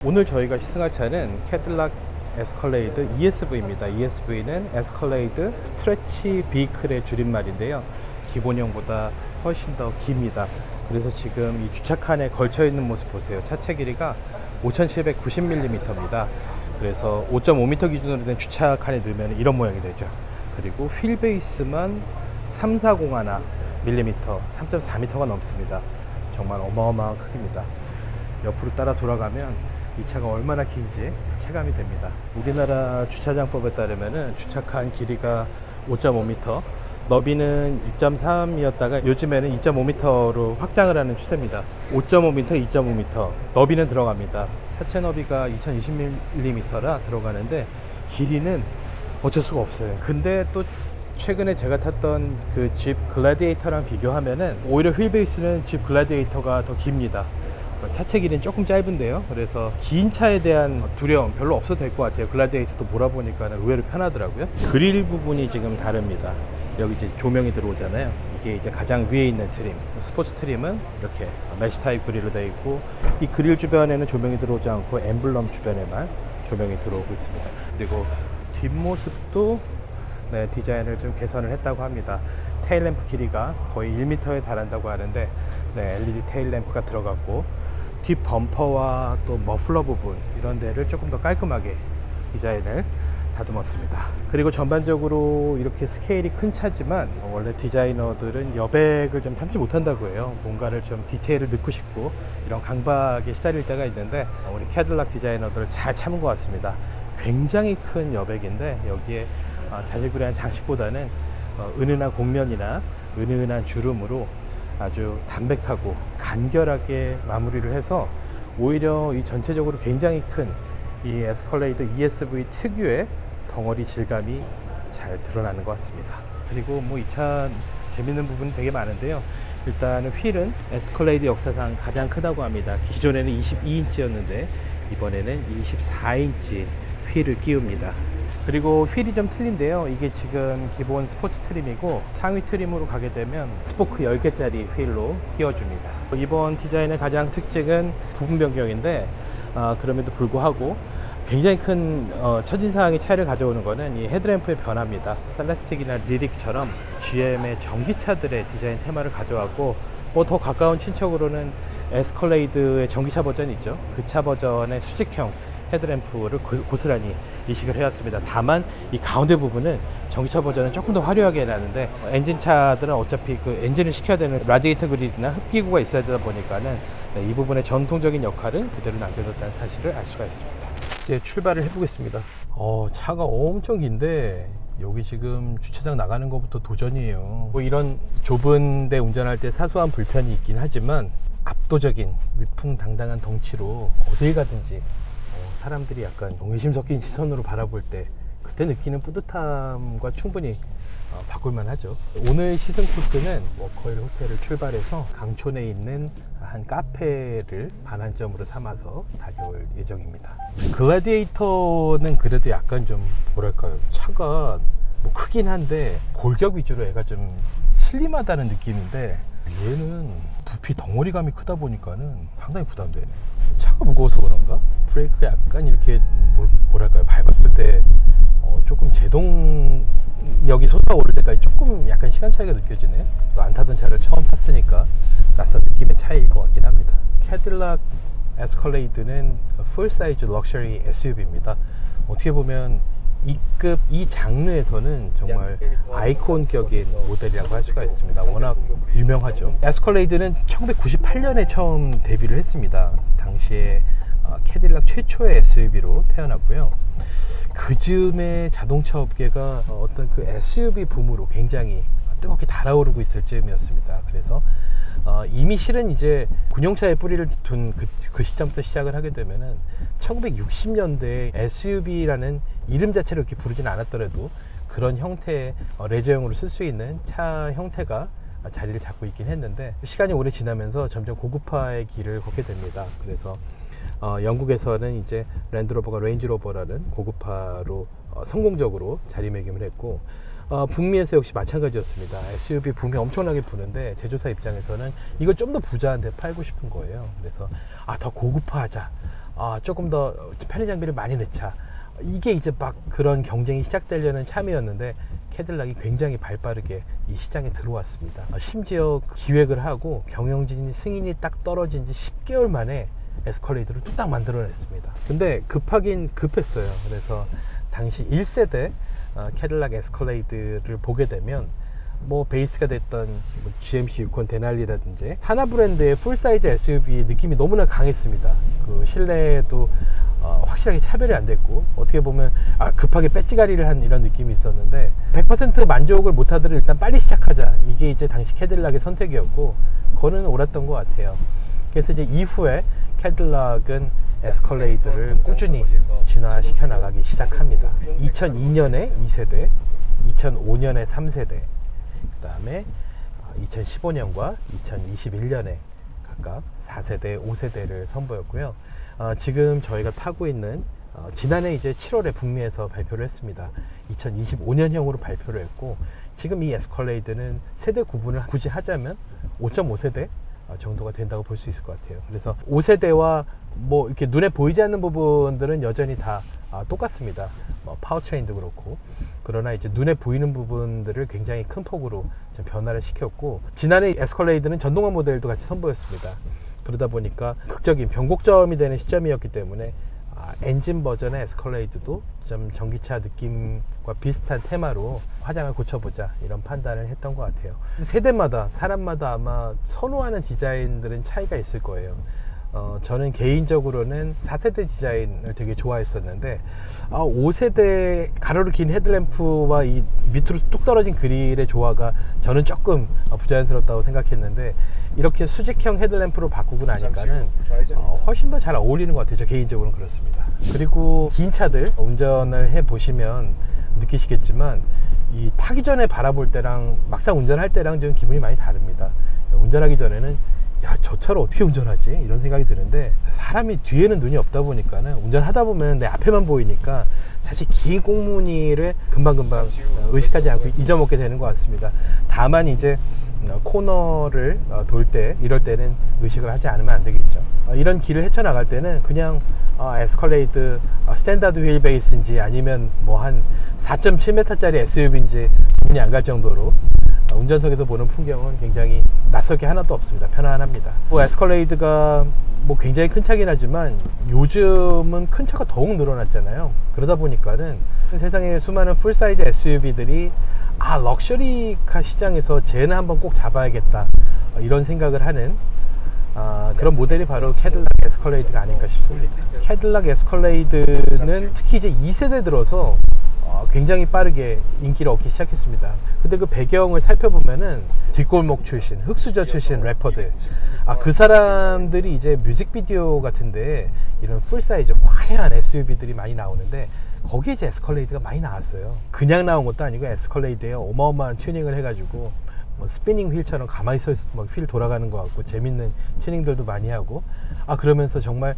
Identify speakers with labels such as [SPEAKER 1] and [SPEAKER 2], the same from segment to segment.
[SPEAKER 1] 오늘 저희가 시승할 차는 캐딜락 에스컬레이드 ESV입니다. ESV는 에스컬레이드 스트레치 비클의 줄임말인데요. 기본형보다 훨씬 더 깁니다. 그래서 지금 이 주차칸에 걸쳐 있는 모습 보세요. 차체 길이가 5790mm입니다. 그래서 5.5m 기준으로 된 주차칸에 넣으면 이런 모양이 되죠. 그리고 휠 베이스만 3401mm, 3.4m가 넘습니다. 정말 어마어마한 크기입니다. 옆으로 따라 돌아가면 이 차가 얼마나 긴지 체감이 됩니다. 우리나라 주차장법에 따르면 주차칸 길이가 5.5m, 너비는 2.3이었다가 요즘에는 2.5m로 확장을 하는 추세입니다. 5.5m, 2.5m 너비는 들어갑니다. 차체 너비가 2020mm라 들어가는데 길이는 어쩔 수가 없어요. 근데 또 최근에 제가 탔던 그 집 글래디에이터랑 비교하면은 오히려 휠 베이스는 집 글래디에이터가 더 깁니다. 차체 길이는 조금 짧은데요. 그래서 긴 차에 대한 두려움 별로 없어도 될 것 같아요. 글라디에이터도 몰아보니까 의외로 편하더라고요. 그릴 부분이 지금 다릅니다. 여기 이제 조명이 들어오잖아요. 이게 이제 가장 위에 있는 트림, 스포츠 트림은 이렇게 메쉬 타입 그릴로 되어 있고, 이 그릴 주변에는 조명이 들어오지 않고 엠블럼 주변에만 조명이 들어오고 있습니다. 그리고 뒷모습도 디자인을 좀 개선을 했다고 합니다. 테일램프 길이가 거의 1m에 달한다고 하는데 LED 테일램프가 들어갔고, 뒷 범퍼와 또 머플러 부분 이런 데를 조금 더 깔끔하게 디자인을 다듬었습니다. 그리고 전반적으로 이렇게 스케일이 큰 차지만 원래 디자이너들은 여백을 좀 참지 못한다고 해요. 뭔가를 좀 디테일을 넣고 싶고 이런 강박에 시달릴 때가 있는데, 우리 캐딜락 디자이너들을 잘 참은 것 같습니다. 굉장히 큰 여백인데 여기에 자질구레한 장식보다는 은은한 곡면이나 은은한 주름으로 아주 담백하고 간결하게 마무리를 해서 오히려 이 전체적으로 굉장히 큰 이 에스컬레이드 ESV 특유의 덩어리 질감이 잘 드러나는 것 같습니다. 그리고 뭐 이 차 재밌는 부분이 되게 많은데요. 일단은 휠은 에스컬레이드 역사상 가장 크다고 합니다. 기존에는 22인치였는데 이번에는 24인치 휠을 끼웁니다. 그리고 휠이 좀 틀린데요. 이게 지금 기본 스포츠 트림이고 상위 트림으로 가게 되면 스포크 10개짜리 휠로 끼워줍니다. 이번 디자인의 가장 특징은 부분 변경인데, 그럼에도 불구하고 굉장히 큰 첫인상의 차이를 가져오는 것은 이 헤드램프의 변화입니다. 셀레스틱이나 리릭처럼 GM의 전기차들의 디자인 테마를 가져왔고, 뭐 더 가까운 친척으로는 에스컬레이드의 전기차 버전이 있죠. 그 차 버전의 수직형 헤드램프를 고스란히 이식을 해왔습니다. 다만 이 가운데 부분은 전기차 버전은 조금 더 화려하게 해놨는데, 엔진차들은 어차피 그 엔진을 식혀야 되는 라디에이터 그릴이나 흡기구가 있어야 되다 보니까는 이 부분의 전통적인 역할은 그대로 남겨뒀다는 사실을 알 수가 있습니다. 이제 출발을 해보겠습니다. 차가 엄청 긴데 여기 지금 주차장 나가는 것부터 도전이에요. 뭐 이런 좁은 데 운전할 때 사소한 불편이 있긴 하지만 압도적인 위풍당당한 덩치로 어딜 가든지 사람들이 약간 의심 섞인 시선으로 바라볼 때 그때 느끼는 뿌듯함과 충분히 바꿀만 하죠. 오늘 시승 코스는 워커힐 호텔을 출발해서 강촌에 있는 한 카페를 반환점으로 삼아서 다녀올 예정입니다. 글래디에이터는 그래도 약간 좀 뭐랄까요, 차가 뭐 크긴 한데 골격 위주로 애가 좀 슬림하다는 느낌인데, 얘는 부피 덩어리감이 크다 보니까는 상당히 부담되네. 차가 무거워서 그런가? 브레이크 약간 이렇게 뭐랄까요, 밟았을 때 조금 제동력이 솟아오를 때까지 조금 약간 시간 차이가 느껴지네. 또 안 타던 차를 처음 탔으니까 낯선 느낌의 차이일 것 같긴 합니다. 캐딜락 에스컬레이드는 풀 사이즈 럭셔리 SUV입니다. 어떻게 보면 이급, 이 장르에서는 정말 아이콘격인 모델이라고 할 수가 있습니다. 워낙 유명하죠. 에스컬레이드는 1998년에 처음 데뷔를 했습니다. 당시에 캐딜락 최초의 SUV로 태어났고요. 그 즈음에 자동차 업계가 어떤 그 SUV 붐으로 굉장히 뜨겁게 달아오르고 있을 즈음이었습니다. 그래서 이미 실은 이제 군용차에 뿌리를 둔 그 시점부터 시작을 하게 되면은 1960년대에 SUV라는 이름 자체를 이렇게 부르진 않았더라도 그런 형태의 레저용으로 쓸 수 있는 차 형태가 자리를 잡고 있긴 했는데, 시간이 오래 지나면서 점점 고급화의 길을 걷게 됩니다. 그래서 영국에서는 이제 랜드로버가 레인지로버라는 고급화로 성공적으로 자리매김을 했고, 북미에서 역시 마찬가지였습니다. SUV 붐이 엄청나게 부는데 제조사 입장에서는 이걸 좀 더 부자한데 팔고 싶은 거예요. 그래서 더 고급화하자, 조금 더 편의 장비를 많이 넣자. 이게 이제 막 그런 경쟁이 시작되려는 참이었는데 캐딜락이 굉장히 발빠르게 이 시장에 들어왔습니다. 심지어 기획을 하고 경영진 승인이 딱 떨어진 지 10개월 만에 에스컬레이드를 뚝딱 만들어냈습니다. 근데 급하긴 급했어요. 그래서 당시 1세대 캐딜락 에스컬레이드를 보게 되면 뭐 베이스가 됐던 GMC 유콘 데날리라든지 산하 브랜드의 풀사이즈 SUV 느낌이 너무나 강했습니다. 그 실내에도 확실하게 차별이 안 됐고, 어떻게 보면 급하게 배지가리를 한 이런 느낌이 있었는데 100% 만족을 못하더라도 일단 빨리 시작하자, 이게 이제 당시 캐딜락의 선택이었고 그거는 옳았던 것 같아요. 그래서 이제 이후에 캐딜락은 에스컬레이드를 꾸준히 진화시켜 나가기 시작합니다. 2002년에 2세대, 2005년에 3세대, 그 다음에 2015년과 2021년에 각각 4세대, 5세대를 선보였고요. 지금 저희가 타고 있는 지난해 이제 7월에 북미에서 발표를 했습니다. 2025년형으로 발표를 했고, 지금 이 에스컬레이드는 세대 구분을 굳이 하자면 5.5세대 정도가 된다고 볼 수 있을 것 같아요. 그래서 5세대와 뭐 이렇게 눈에 보이지 않는 부분들은 여전히 다 똑같습니다. 파워트레인도 그렇고. 그러나 이제 눈에 보이는 부분들을 굉장히 큰 폭으로 좀 변화를 시켰고, 지난해 에스컬레이드는 전동화 모델도 같이 선보였습니다. 그러다 보니까 극적인 변곡점이 되는 시점이었기 때문에 엔진 버전의 에스컬레이드도 좀 전기차 느낌과 비슷한 테마로 화장을 고쳐보자, 이런 판단을 했던 것 같아요. 세대마다 사람마다 아마 선호하는 디자인들은 차이가 있을 거예요. 저는 개인적으로는 4세대 디자인을 되게 좋아했었는데 5세대 가로로 긴 헤드램프와 이 밑으로 뚝 떨어진 그릴의 조화가 저는 조금 부자연스럽다고 생각했는데, 이렇게 수직형 헤드램프로 바꾸고 나니까는 훨씬 더 잘 어울리는 것 같아요. 저 개인적으로는 그렇습니다. 그리고 긴 차들 운전을 해보시면 느끼시겠지만 이 타기 전에 바라볼 때랑 막상 운전할 때랑 좀 기분이 많이 다릅니다. 운전하기 전에는 저 차를 어떻게 운전하지? 이런 생각이 드는데, 사람이 뒤에는 눈이 없다 보니까는 운전하다 보면 내 앞에만 보이니까 사실 긴 꽁무니를 금방금방 의식하지 않고 잊어먹게 되는 것 같습니다. 다만 이제 코너를 돌 때, 이럴 때는 의식을 하지 않으면 안 되겠죠. 이런 길을 헤쳐나갈 때는 그냥 에스컬레이드 스탠다드 휠 베이스인지 아니면 뭐 한 4.7m짜리 SUV인지 구분이 안 갈 정도로 운전석에서 보는 풍경은 굉장히 낯설 게 하나도 없습니다. 편안합니다. 에스컬레이드가 뭐 굉장히 큰 차긴 하지만 요즘은 큰 차가 더욱 늘어났잖아요. 그러다 보니까는 세상에 수많은 풀사이즈 SUV들이 럭셔리카 시장에서 쟤는 한번 꼭 잡아야겠다, 이런 생각을 하는 그런 모델이 바로 캐딜락 에스컬레이드가 아닐까 싶습니다. 캐딜락 에스컬레이드는 특히 이제 2세대 들어서 굉장히 빠르게 인기를 얻기 시작했습니다. 근데 그 배경을 살펴보면은 뒷골목 출신, 흑수저 출신 래퍼들, 그 사람들이 이제 뮤직비디오 같은데 이런 풀사이즈 화려한 SUV들이 많이 나오는데 거기에 이제 에스컬레이드가 많이 나왔어요. 그냥 나온 것도 아니고 에스컬레이드에 어마어마한 튜닝을 해가지고 뭐 스피닝 휠처럼 가만히 서 있어도 막 휠 돌아가는 것 같고 재밌는 튜닝들도 많이 하고, 그러면서 정말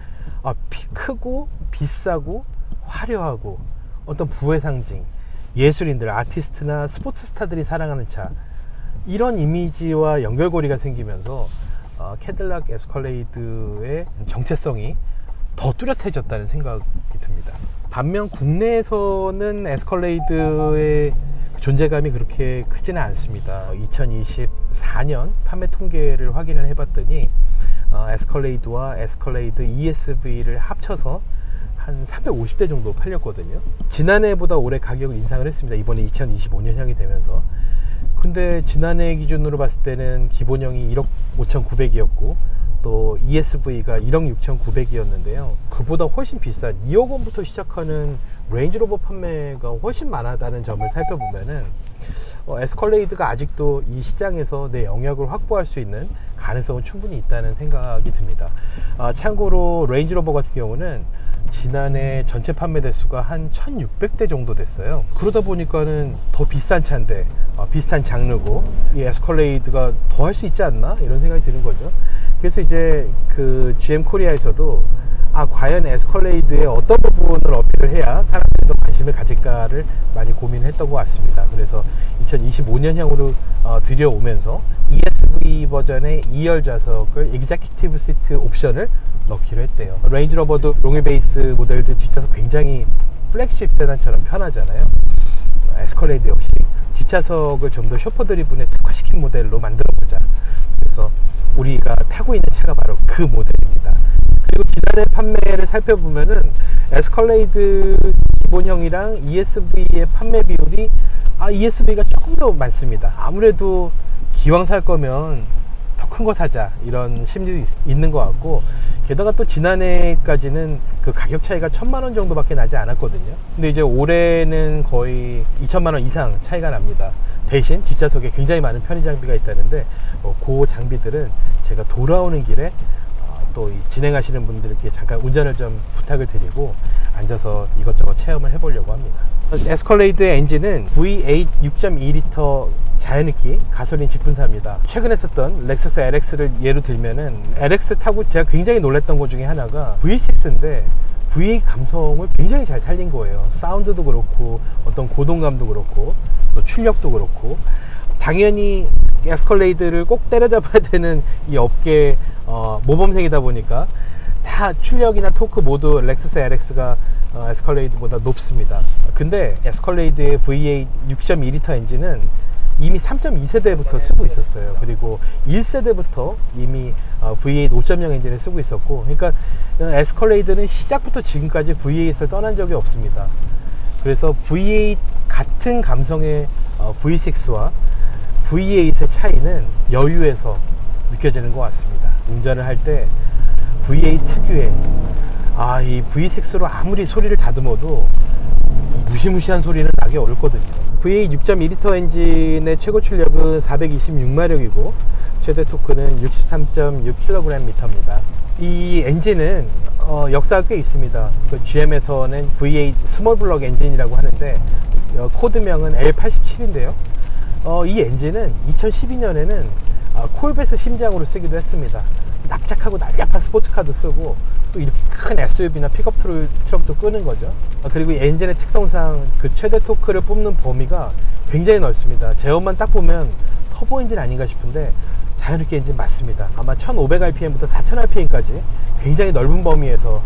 [SPEAKER 1] 크고 비싸고 화려하고 어떤 부의 상징, 예술인들, 아티스트나 스포츠 스타들이 사랑하는 차, 이런 이미지와 연결고리가 생기면서 캐딜락 에스컬레이드의 정체성이 더 뚜렷해졌다는 생각이 듭니다. 반면 국내에서는 에스컬레이드의 존재감이 그렇게 크지는 않습니다. 2024년 판매 통계를 확인을 해봤더니 에스컬레이드와 에스컬레이드 ESV를 합쳐서 한 350대 정도 팔렸거든요. 지난해보다 올해 가격을 인상을 했습니다. 이번에 2025년형이 되면서. 근데 지난해 기준으로 봤을 때는 기본형이 1억 5,900이었고 또 ESV가 1억 6,900이었는데요. 그보다 훨씬 비싼 2억 원부터 시작하는 레인지로버 판매가 훨씬 많았다는 점을 살펴보면은 에스컬레이드가 아직도 이 시장에서 내 영역을 확보할 수 있는 가능성은 충분히 있다는 생각이 듭니다. 참고로 레인지로버 같은 경우는 지난해 전체 판매 대수가 한 1,600대 정도 됐어요. 그러다 보니까는 더 비싼 차인데 비슷한 장르고 이 에스컬레이드가 더 할 수 있지 않나, 이런 생각이 드는 거죠. 그래서 이제 그 GM 코리아에서도 과연 에스컬레이드의 어떤 부분을 어필을 해야 사람들이 더 관심을 가질까를 많이 고민했던 것 같습니다. 그래서 2025년형으로 들여오면서 ESV 버전의 2열 좌석을 executive seat 옵션을 넣기로 했대요. 레인지로버도 롱휠베이스 모델들 뒷좌석 굉장히 플래그십 세단처럼 편하잖아요. 에스컬레이드 역시 뒷좌석을 좀 더 쇼퍼 드리븐에 특화시킨 모델로 만들어보자. 그래서 우리가 타고 있는 차가 바로 그 모델입니다. 그리고 지난해 판매를 살펴보면은 에스컬레이드 기본형이랑 ESV의 판매 비율이 ESV가 조금 더 많습니다. 아무래도 기왕 살 거면 더 큰 거 사자 이런 심리도 있는 것 같고, 게다가 또 지난해까지는 그 가격 차이가 1000만원 정도밖에 나지 않았거든요. 근데 이제 올해는 거의 2000만원 이상 차이가 납니다. 대신 뒷좌석에 굉장히 많은 편의 장비가 있다는데 그 장비들은 제가 돌아오는 길에 또 진행하시는 분들께 잠깐 운전을 좀 부탁을 드리고 앉아서 이것저것 체험을 해보려고 합니다. 에스컬레이드의 엔진은 V8 6.2L 자연흡기 가솔린 직분사입니다. 최근에 썼던 렉서스 LX를 예로 들면은 LX 타고 제가 굉장히 놀랐던 것 중에 하나가 V6인데 V8 감성을 굉장히 잘 살린 거예요. 사운드도 그렇고 어떤 고동감도 그렇고 또 출력도 그렇고. 당연히 에스컬레이드를 꼭 때려잡아야 되는 이 업계 모범생이다 보니까 다 출력이나 토크 모두 렉서스 LX가 에스컬레이드보다 높습니다. 근데 에스컬레이드의 V8 6.2L 엔진은 이미 3.2세대부터 쓰고 있었어요. 그리고 1세대부터 이미 V8 5.0 엔진을 쓰고 있었고, 그러니까 에스컬레이드는 시작부터 지금까지 V8을 떠난 적이 없습니다. 그래서 V8 같은 감성의 V6와 V8의 차이는 여유에서 느껴지는 것 같습니다. 운전을 할 때 V8 특유의 이 V6로 아무리 소리를 다듬어도 무시무시한 소리는 나기 어렵거든요. V8 6.2L 엔진의 최고 출력은 426마력이고 최대 토크는 63.6kgm입니다. 이 엔진은 역사가 꽤 있습니다. GM에서는 V8 스몰 블럭 엔진이라고 하는데 코드명은 L87인데요. 이 엔진은 2012년에는 콜벳의 심장으로 쓰기도 했습니다. 납작하고 날렵한 스포츠카도 쓰고 또 이렇게 큰 SUV나 픽업 트럭도 끄는 거죠. 그리고 이 엔진의 특성상 그 최대 토크를 뽑는 범위가 굉장히 넓습니다. 제어만 딱 보면 터보 엔진 아닌가 싶은데 자연흡기 엔진 맞습니다. 아마 1500rpm부터 4000rpm까지 굉장히 넓은 범위에서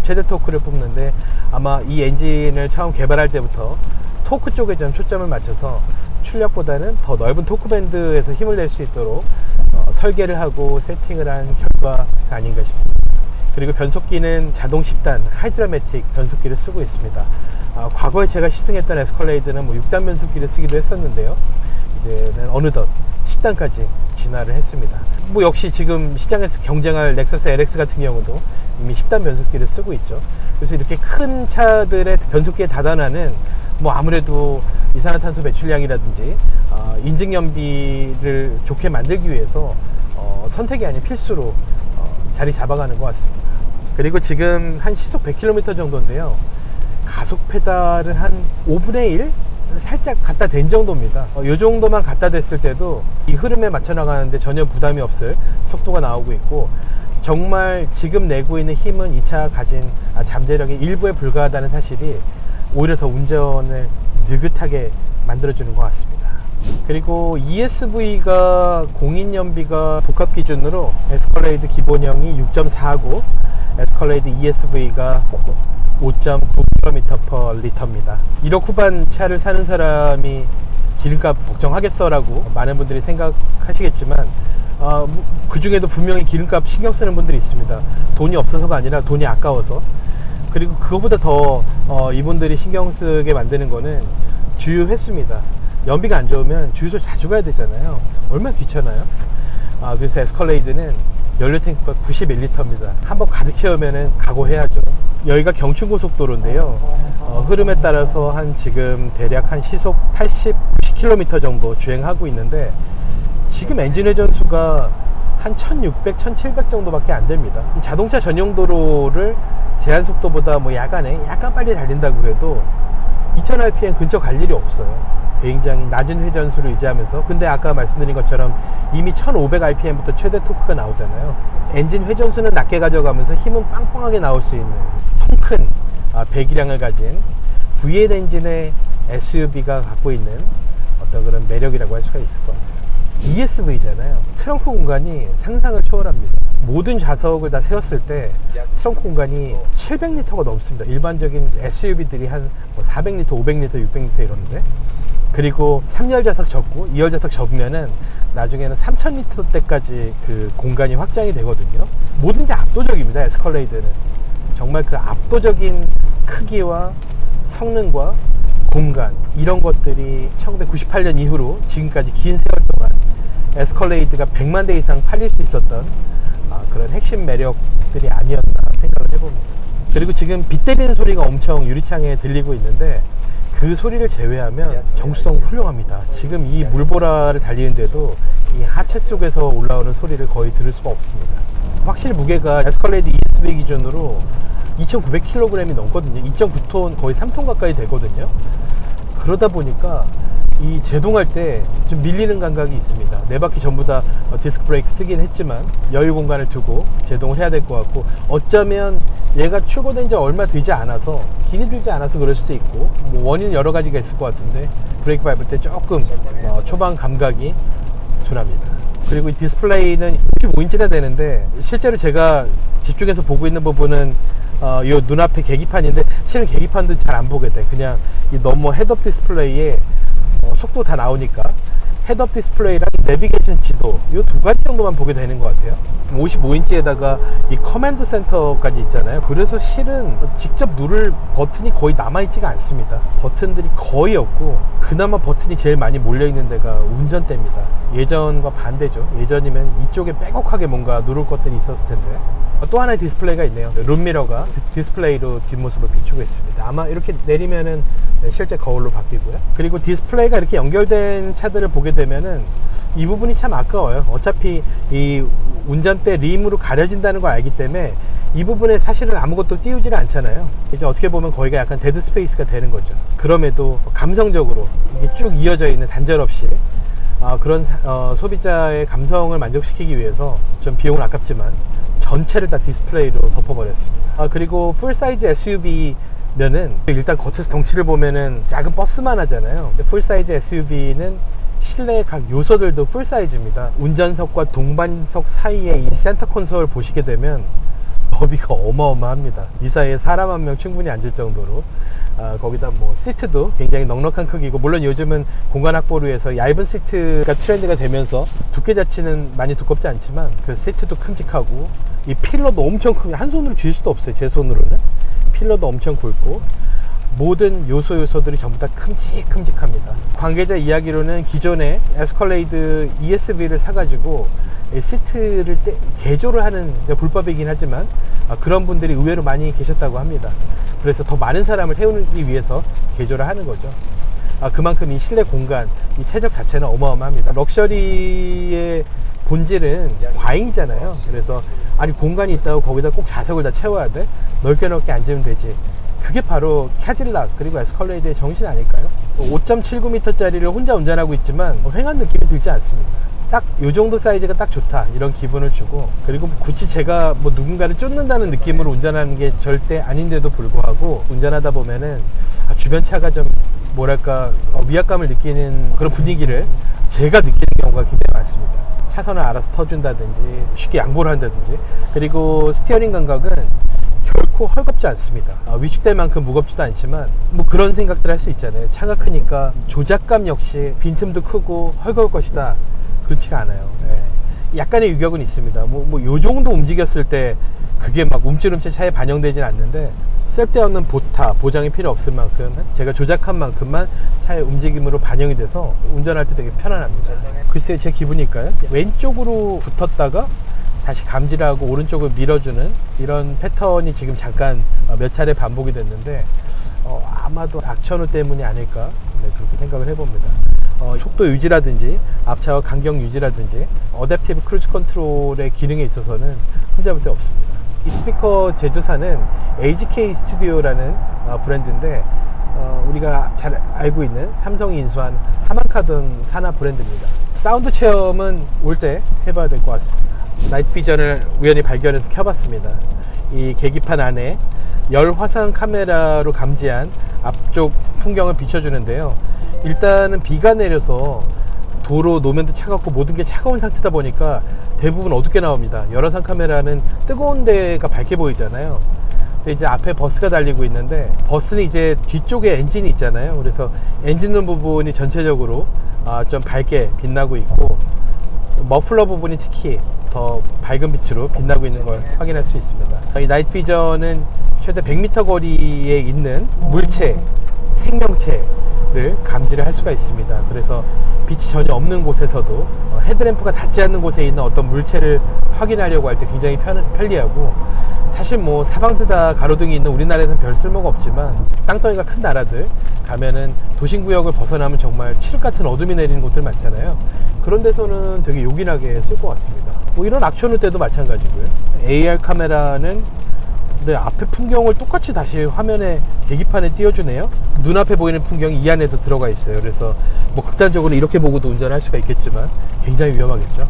[SPEAKER 1] 최대 토크를 뽑는데, 아마 이 엔진을 처음 개발할 때부터 토크 쪽에 좀 초점을 맞춰서 출력보다는 더 넓은 토크 밴드에서 힘을 낼 수 있도록 설계를 하고 세팅을 한 결과가 아닌가 싶습니다. 그리고 변속기는 자동 10단 하이드라매틱 변속기를 쓰고 있습니다. 과거에 제가 시승했던 에스컬레이드는 6단 변속기를 쓰기도 했었는데요. 이제는 어느덧 10단까지 진화를 했습니다. 역시 지금 시장에서 경쟁할 렉서스 LX 같은 경우도 이미 10단 변속기를 쓰고 있죠. 그래서 이렇게 큰 차들의 변속기의 다단화는 아무래도 이산화탄소 배출량이라든지 인증 연비를 좋게 만들기 위해서 선택이 아닌 필수로 자리 잡아가는 것 같습니다. 그리고 지금 한 시속 100km 정도인데요. 가속 페달을 한 5분의 1? 살짝 갖다 댄 정도입니다. 이 정도만 갖다 댔을 때도 이 흐름에 맞춰 나가는데 전혀 부담이 없을 속도가 나오고 있고, 정말 지금 내고 있는 힘은 이 차가 가진 잠재력의 일부에 불과하다는 사실이 오히려 더 운전을 느긋하게 만들어주는 것 같습니다. 그리고 ESV가 공인연비가 복합 기준으로 에스컬레이드 기본형이 6.4고 에스컬레이드 ESV가 5.9km/L입니다. 1억 후반 차를 사는 사람이 기름값 걱정하겠어 라고 많은 분들이 생각하시겠지만 그 중에도 분명히 기름값 신경 쓰는 분들이 있습니다. 돈이 없어서가 아니라 돈이 아까워서. 그리고 그거보다 더 이분들이 신경 쓰게 만드는 거는 주유 횟수입니다. 연비가 안 좋으면 주유소 자주 가야 되잖아요. 얼마나 귀찮아요. 그래서 에스컬레이드는 연료 탱크가 91L입니다. 한번 가득 채우면 각오해야죠. 여기가 경춘고속도로인데요. 흐름에 따라서 지금 대략 한 시속 80, 90km 정도 주행하고 있는데, 지금 엔진 회전수가 한 1600, 1700 정도밖에 안 됩니다. 자동차 전용 도로를 제한 속도보다 약간 빨리 달린다고 해도 2000rpm 근처 갈 일이 없어요. 굉장히 낮은 회전수를 유지하면서. 근데 아까 말씀드린 것처럼 이미 1500rpm부터 최대 토크가 나오잖아요. 엔진 회전수는 낮게 가져가면서 힘은 빵빵하게 나올 수 있는 통큰 배기량을 가진 V8 엔진의 SUV가 갖고 있는 어떤 그런 매력이라고 할 수가 있을 것 같아요. ESV잖아요. 트렁크 공간이 상상을 초월합니다. 모든 좌석을 다 세웠을 때 트렁크 공간이 700리터가 넘습니다. 일반적인 SUV들이 한 400리터, 500리터, 600리터 이러는데, 그리고 3열 좌석 접고 2열 좌석 접으면은 나중에는 3000리터대까지 그 공간이 확장이 되거든요. 뭐든지 압도적입니다. 에스컬레이드는 정말 그 압도적인 크기와 성능과 공간, 이런 것들이 1998년 이후로 지금까지 긴 세월 동안 에스컬레이드가 100만 대 이상 팔릴 수 있었던 그런 핵심 매력들이 아니었나 생각을 해봅니다. 그리고 지금 빗 때리는 소리가 엄청 유리창에 들리고 있는데, 그 소리를 제외하면 정수성 훌륭합니다. 지금 이 물보라를 달리는데도 이 하체 속에서 올라오는 소리를 거의 들을 수가 없습니다. 확실히 무게가 에스컬레이드 ESV 기준으로 2,900kg이 넘거든요. 2.9톤, 거의 3톤 가까이 되거든요. 그러다 보니까 이 제동할 때 좀 밀리는 감각이 있습니다. 네 바퀴 전부 다 디스크 브레이크 쓰긴 했지만 여유 공간을 두고 제동을 해야 될 것 같고, 어쩌면 얘가 출고된 지 얼마 되지 않아서, 길이 들지 않아서 그럴 수도 있고, 뭐 원인은 여러 가지가 있을 것 같은데 브레이크 밟을 때 조금 초반 감각이 둔합니다. 그리고 이 디스플레이는 25인치나 되는데, 실제로 제가 집중해서 보고 있는 부분은 요 눈앞에 계기판인데, 실은 계기판도 잘 안 보게 돼. 그냥 이 너머 헤드업 디스플레이에 속도 다 나오니까 헤드업 디스플레이랑 내비게이션 지도, 요 두 가지 정도만 보게 되는 것 같아요. 55인치에다가 이 커맨드 센터까지 있잖아요. 그래서 실은 직접 누를 버튼이 거의 남아있지가 않습니다. 버튼들이 거의 없고, 그나마 버튼이 제일 많이 몰려있는 데가 운전대입니다. 예전과 반대죠. 예전이면 이쪽에 빼곡하게 뭔가 누를 것들이 있었을 텐데, 또 하나의 디스플레이가 있네요. 룸미러가 디스플레이로 뒷모습을 비추고 있습니다. 아마 이렇게 내리면은 실제 거울로 바뀌고요. 그리고 디스플레이가 이렇게 연결된 차들을 보게 되면은 이 부분이 참 아까워요. 어차피 이 운전대 림으로 가려진다는 걸 알기 때문에 이 부분에 사실은 아무것도 띄우지는 않잖아요. 이제 어떻게 보면 거기가 약간 데드 스페이스가 되는 거죠. 그럼에도 감성적으로 이게 쭉 이어져 있는, 단절 없이 그런 소비자의 감성을 만족시키기 위해서 좀 비용은 아깝지만 전체를 다 디스플레이로 덮어버렸습니다. 그리고 풀사이즈 SUV면은 일단 겉에서 덩치를 보면은 작은 버스만 하잖아요. 풀사이즈 SUV는 실내 각 요소들도 풀사이즈입니다. 운전석과 동반석 사이에 이 센터 콘솔 보시게 되면 너비가 어마어마합니다. 이 사이에 사람 한 명 충분히 앉을 정도로, 거기다 뭐 시트도 굉장히 넉넉한 크기고, 물론 요즘은 공간 확보를 위해서 얇은 시트가 트렌드가 되면서 두께 자체는 많이 두껍지 않지만 그 시트도 큼직하고, 이 필러도 엄청 큽니다. 한 손으로 쥘 수도 없어요. 제 손으로는. 필러도 엄청 굵고, 모든 요소들이 전부 다 큼직합니다. 관계자 이야기로는 기존에 에스컬레이드 ESV를 사가지고 시트를 개조를 하는, 불법이긴 하지만 그런 분들이 의외로 많이 계셨다고 합니다. 그래서 더 많은 사람을 태우기 위해서 개조를 하는 거죠. 그만큼 이 실내 공간, 이 최적 자체는 어마어마합니다. 럭셔리의 본질은 과잉이잖아요. 그래서 아니, 공간이 있다고 거기다 꼭 좌석을 다 채워야 돼? 넓게 앉으면 되지. 그게 바로 캐딜락 그리고 에스컬레이드의 정신 아닐까요? 5.79m 짜리를 혼자 운전하고 있지만 휑한 느낌이 들지 않습니다. 딱 요 정도 사이즈가 딱 좋다, 이런 기분을 주고, 그리고 굳이 제가 뭐 누군가를 쫓는다는 느낌으로 운전하는 게 절대 아닌데도 불구하고 운전하다 보면은 주변 차가 좀 뭐랄까 위압감을 느끼는 그런 분위기를 제가 느끼는 경우가 굉장히 많습니다. 차선을 알아서 터준다든지 쉽게 양보를 한다든지. 그리고 스티어링 감각은 결코 헐겁지 않습니다. 위축될 만큼 무겁지도 않지만 뭐 그런 생각들 할 수 있잖아요. 차가 크니까 조작감 역시 빈틈도 크고 헐거울 것이다, 그렇지가 않아요. 약간의 유격은 있습니다. 뭐 요 정도 움직였을 때 그게 막 움찔움찔 차에 반영되진 않는데, 쓸데없는 보장이 필요 없을 만큼 제가 조작한 만큼만 차의 움직임으로 반영이 돼서 운전할 때 되게 편안합니다. 글쎄 제 기분일까요? 왼쪽으로 붙었다가 다시 감지하고 오른쪽을 밀어주는 이런 패턴이 지금 잠깐 몇 차례 반복이 됐는데, 아마도 박천후 때문이 아닐까, 그렇게 생각을 해봅니다. 속도 유지라든지 앞차와 간격 유지라든지 어댑티브 크루즈 컨트롤의 기능에 있어서는 흠잡을 데 없습니다. 이 스피커 제조사는 AGK 스튜디오라는 브랜드인데, 우리가 잘 알고 있는 삼성이 인수한 하만카돈 산하 브랜드입니다. 사운드 체험은 올 때 해봐야 될 것 같습니다. 나이트 비전을 우연히 발견해서 켜봤습니다. 이 계기판 안에 열 화상 카메라로 감지한 앞쪽 풍경을 비춰주는데요. 일단은 비가 내려서 도로 노면도 차갑고 모든 게 차가운 상태다 보니까 대부분 어둡게 나옵니다. 열화상 카메라는 뜨거운 데가 밝게 보이잖아요. 근데 이제 앞에 버스가 달리고 있는데 버스는 이제 뒤쪽에 엔진이 있잖아요. 그래서 엔진룸 부분이 전체적으로 좀 밝게 빛나고 있고 머플러 부분이 특히 더 밝은 빛으로 빛나고 있는 걸 확인할 수 있습니다. 이 나이트 비전은 최대 100m 거리에 있는 물체, 생명체를 감지를 할 수가 있습니다. 그래서 빛이 전혀 없는 곳에서도 헤드램프가 닿지 않는 곳에 있는 어떤 물체를 확인하려고 할 때 굉장히 편리하고, 사실 뭐 사방트 다 가로등이 있는 우리나라에서는 별 쓸모가 없지만 땅덩이가 큰 나라들 가면은 도심구역을 벗어나면 정말 칠흑 같은 어둠이 내리는 곳들 많잖아요. 그런 데서는 되게 요긴하게 쓸 것 같습니다. 뭐 이런 액션홀 때도 마찬가지고요. AR 카메라는 앞에 풍경을 똑같이 다시 화면에 계기판에 띄워주네요. 눈앞에 보이는 풍경이 이 안에도 들어가 있어요. 그래서 뭐 극단적으로 이렇게 보고도 운전할 수가 있겠지만 굉장히 위험하겠죠.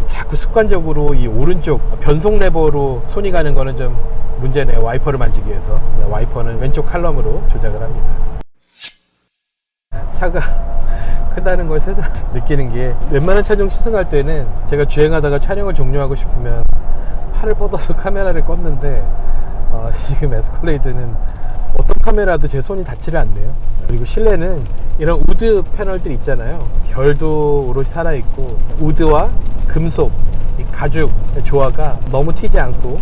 [SPEAKER 1] 자꾸 습관적으로 이 오른쪽 변속 레버로 손이 가는 거는 좀 문제네요. 와이퍼를 만지기 위해서. 와이퍼는 왼쪽 칼럼으로 조작을 합니다. 차가 크다는 걸 새삼 느끼는 게, 웬만한 차종 시승할 때는 제가 주행하다가 촬영을 종료하고 싶으면 팔을 뻗어서 카메라를 껐는데 지금 에스컬레이드는 어떤 카메라도 제 손이 닿지를 않네요. 그리고 실내는 이런 우드 패널들 있잖아요. 결도 오롯이 살아있고 우드와 금속, 이 가죽 조화가 너무 튀지 않고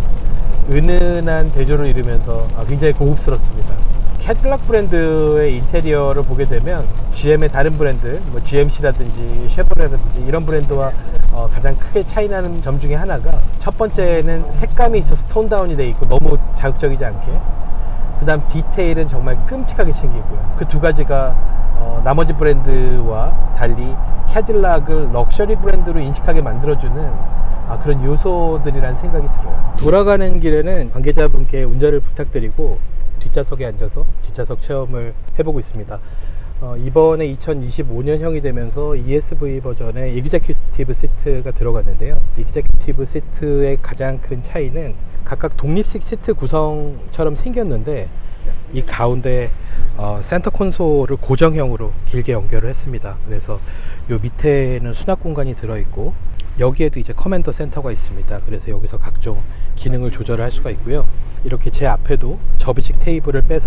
[SPEAKER 1] 은은한 대조를 이루면서 굉장히 고급스럽습니다. 캐딜락 브랜드의 인테리어를 보게 되면 GM의 다른 브랜드, 뭐 GMC라든지 쉐보레라든지 이런 브랜드와 가장 크게 차이나는 점 중에 하나가, 첫 번째는 색감이 있어서 톤 다운이 돼 있고 너무 자극적이지 않게, 그 다음 디테일은 정말 끔찍하게 챙기고요. 그 두 가지가 나머지 브랜드와 달리 캐딜락을 럭셔리 브랜드로 인식하게 만들어주는 그런 요소들이라는 생각이 들어요. 돌아가는 길에는 관계자분께 운전을 부탁드리고 뒷좌석에 앉아서 뒷좌석 체험을 해보고 있습니다. 이번에 2025년형이 되면서 ESV 버전의 이그제큐티브 시트가 들어갔는데요. 이그제큐티브 시트의 가장 큰 차이는 각각 독립식 시트 구성처럼 생겼는데 이 가운데 센터 콘솔을 고정형으로 길게 연결을 했습니다. 그래서 요 밑에는 수납 공간이 들어있고 여기에도 이제 커맨더 센터가 있습니다. 그래서 여기서 각종 기능을 조절을 할 수가 있고요. 이렇게 제 앞에도 접이식 테이블을 빼서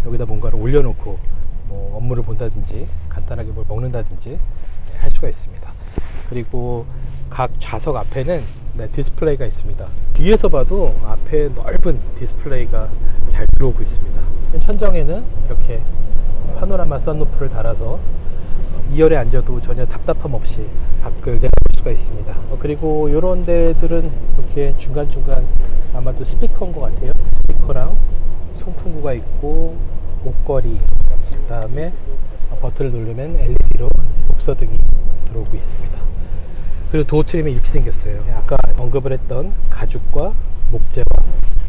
[SPEAKER 1] 여기다 뭔가를 올려놓고 뭐 업무를 본다든지 간단하게 뭘 먹는다든지 할 수가 있습니다. 그리고 각 좌석 앞에는 디스플레이가 있습니다. 뒤에서 봐도 앞에 넓은 디스플레이가 잘 들어오고 있습니다. 천정에는 이렇게 파노라마 선루프를 달아서 2열에 앉아도 전혀 답답함 없이 밖을 내볼 수가 있습니다. 그리고 이런 데들은 이렇게 중간중간 아마도 스피커인 것 같아요. 스피커랑 송풍구가 있고 옷걸이, 그 다음에 버튼을 누르면 LED로 독서등이 들어오고 있습니다. 그리고 도어 트림이 이렇게 생겼어요. 아까 언급을 했던 가죽과 목재와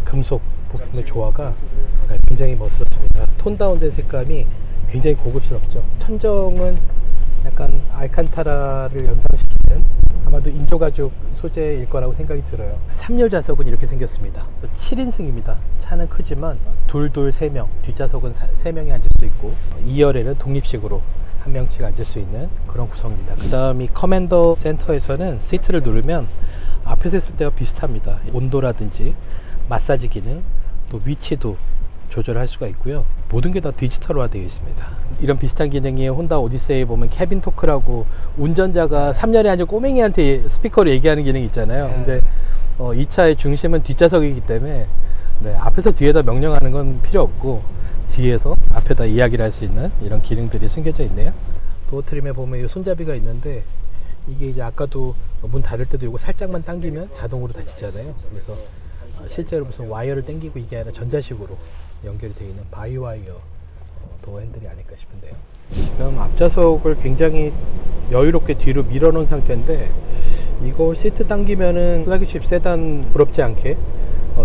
[SPEAKER 1] 금속 부품의 조화가 굉장히 멋스럽습니다. 톤 다운된 색감이 굉장히 고급스럽죠. 천정은 약간 알칸타라를 연상시키는 아마도 인조가죽 소재일 거라고 생각이 들어요. 3열 좌석은 이렇게 생겼습니다. 7인승입니다. 차는 크지만 둘둘 3명, 뒷좌석은 3명이 앉을 수 있고 2열에는 독립식으로 한 명씩 앉을 수 있는 그런 구성입니다. 그 다음 이 커맨더 센터에서는 시트를 누르면 앞에서 했을 때와 비슷합니다. 온도라든지 마사지 기능, 또 위치도 조절할 수가 있고요. 모든 게 다 디지털화 되어 있습니다. 이런 비슷한 기능이 혼다 오디세이에 보면 캐빈 토크라고 운전자가 3년에 앉은 꼬맹이한테 스피커로 얘기하는 기능이 있잖아요. 근데 이 차의 중심은 뒷좌석이기 때문에 앞에서 뒤에다 명령하는 건 필요 없고 뒤에서 앞에다 이야기를 할 수 있는 이런 기능들이 숨겨져 있네요. 도어 트림에 보면 이 손잡이가 있는데 이게 이제 아까도 문 닫을 때도 이거 살짝만 당기면 자동으로 닫히잖아요. 그래서 실제로 무슨 와이어를 당기고 이게 아니라 전자식으로 연결이 되어 있는 바이와이어 도어 핸들이 아닐까 싶은데요. 지금 앞좌석을 굉장히 여유롭게 뒤로 밀어놓은 상태인데 이걸 시트 당기면은 플래그십 세단 부럽지 않게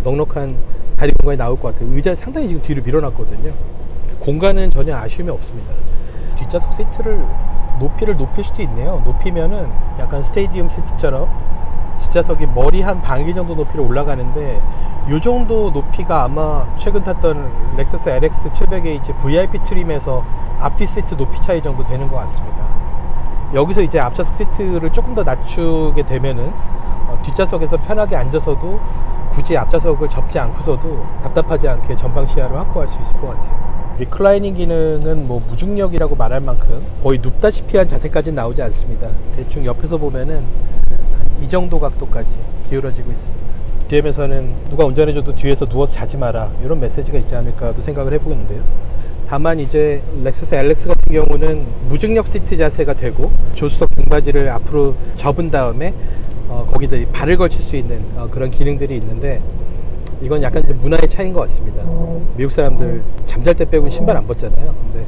[SPEAKER 1] 넉넉한 다리 공간이 나올 것 같아요. 의자 상당히 지금 뒤로 밀어놨거든요. 공간은 전혀 아쉬움이 없습니다. 뒷좌석 시트를 높이를 높일 수도 있네요. 높이면은 약간 스테디움 시트처럼 뒷좌석이 머리 한 반개 정도 높이로 올라가는데 이 정도 높이가 아마 최근 탔던 렉서스 LX 700H VIP 트림에서 앞뒤 시트 높이 차이 정도 되는 것 같습니다. 여기서 이제 앞좌석 시트를 조금 더 낮추게 되면은 뒷좌석에서 편하게 앉아서도 굳이 앞좌석을 접지 않고서도 답답하지 않게 전방 시야를 확보할 수 있을 것 같아요. 리클라이닝 기능은 뭐 무중력이라고 말할 만큼 거의 눕다시피 한 자세까지는 나오지 않습니다. 대충 옆에서 보면은 이 정도 각도까지 기울어지고 있습니다. DM에서는 누가 운전해줘도 뒤에서 누워서 자지 마라, 이런 메시지가 있지 않을까도 생각을 해보겠는데요. 다만 이제 렉서스 LX 같은 경우는 무중력 시트 자세가 되고 조수석 등받이를 앞으로 접은 다음에 거기다 발을 걸칠 수 있는 그런 기능들이 있는데, 이건 약간 좀 문화의 차이인 것 같습니다. 미국 사람들 잠잘 때 빼고는 신발 안 벗잖아요. 근데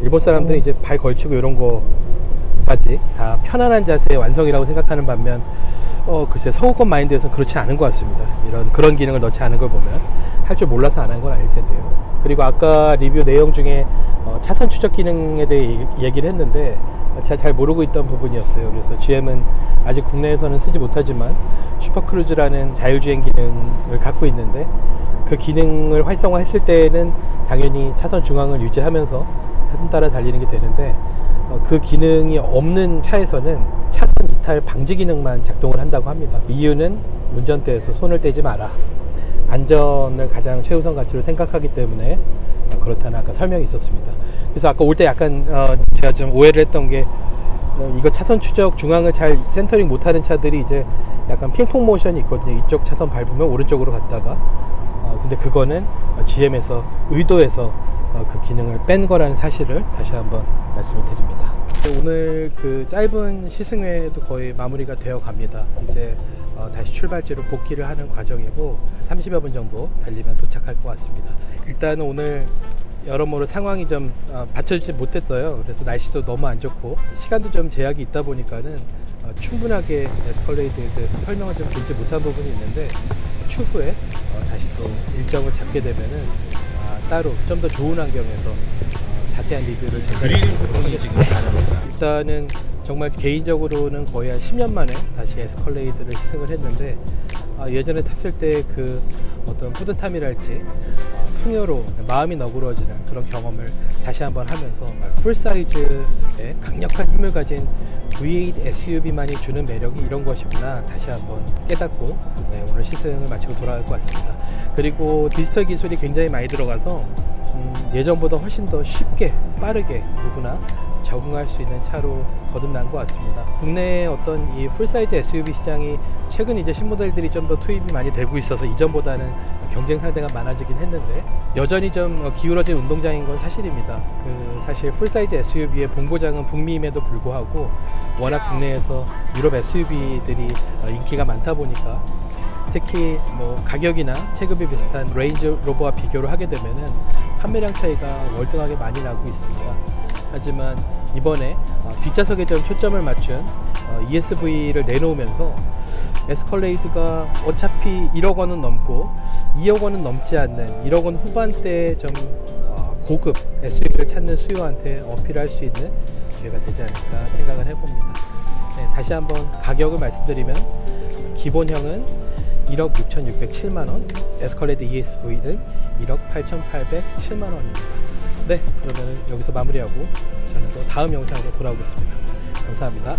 [SPEAKER 1] 일본 사람들은 이제 발 걸치고 이런 거까지 다 편안한 자세의 완성이라고 생각하는 반면 글쎄 서구권 마인드에서는 그렇지 않은 것 같습니다. 그런 기능을 넣지 않은 걸 보면 할 줄 몰라서 안 한 건 아닐 텐데요. 그리고 아까 리뷰 내용 중에 차선 추적 기능에 대해 얘기를 했는데 제가 잘 모르고 있던 부분이었어요. 그래서 GM은 아직 국내에서는 쓰지 못하지만 슈퍼크루즈라는 자율주행 기능을 갖고 있는데, 그 기능을 활성화했을 때는 당연히 차선 중앙을 유지하면서 차선 따라 달리는 게 되는데, 그 기능이 없는 차에서는 차선 이탈 방지 기능만 작동을 한다고 합니다. 이유는 운전대에서 손을 떼지 마라, 안전을 가장 최우선 가치로 생각하기 때문에 그렇다는 아까 설명이 있었습니다. 그래서 아까 올 때 약간 제가 좀 오해를 했던 게, 이거 차선 추적 중앙을 잘 센터링 못하는 차들이 이제 약간 핑퐁 모션이 있거든요. 이쪽 차선 밟으면 오른쪽으로 갔다가 근데 그거는 GM에서 의도해서 그 기능을 뺀 거라는 사실을 다시 한번 말씀을 드립니다. 오늘 그 짧은 시승회도 거의 마무리가 되어 갑니다. 이제 다시 출발지로 복귀를 하는 과정이고 30여 분 정도 달리면 도착할 것 같습니다. 일단은 오늘 여러모로 상황이 좀 받쳐주지 못했어요. 그래서 날씨도 너무 안 좋고 시간도 좀 제약이 있다 보니까는 충분하게 에스컬레이드에 대해서 설명을 좀 드리지 못한 부분이 있는데, 추후에 다시 또 일정을 잡게 되면은 따로 좀 더 좋은 환경에서 자세한 리뷰를 전달해드리도록 하겠습니다. 일단은 정말 개인적으로는 거의 한 10년 만에 다시 에스컬레이드를 시승을 했는데, 예전에 탔을 때 그 어떤 뿌듯함이랄지 풍요로 마음이 너그러지는 그런 경험을 다시 한번 하면서 풀사이즈의 강력한 힘을 가진 V8 SUV만이 주는 매력이 이런 것이구나 다시 한번 깨닫고 오늘 시승을 마치고 돌아갈 것 같습니다. 그리고 디지털 기술이 굉장히 많이 들어가서 예전보다 훨씬 더 쉽게 빠르게 누구나 적응할 수 있는 차로 거듭난 것 같습니다. 국내의 어떤 이 풀사이즈 SUV 시장이 최근 이제 신모델들이 좀 더 투입이 많이 되고 있어서 이전보다는 경쟁 상대가 많아지긴 했는데, 여전히 좀 기울어진 운동장인 건 사실입니다. 사실 풀사이즈 SUV의 본고장은 북미임에도 불구하고 워낙 국내에서 유럽 SUV들이 인기가 많다 보니까, 특히 뭐 가격이나 체급이 비슷한 레인지 로버와 비교를 하게 되면은 판매량 차이가 월등하게 많이 나고 있습니다. 하지만 이번에 뒷좌석에 좀 초점을 맞춘 ESV를 내놓으면서 에스컬레이드가 어차피 1억 원은 넘고 2억 원은 넘지 않는 1억 원 후반대 좀 고급 SUV를 찾는 수요한테 어필할 수 있는 기회가 되지 않을까 생각을 해봅니다. 네, 다시 한번 가격을 말씀드리면 기본형은 1억 6,607만원, 에스컬레이드 ESV는 1억 8,807만원입니다. 네, 그러면 여기서 마무리하고 저는 또 다음 영상으로 돌아오겠습니다. 감사합니다.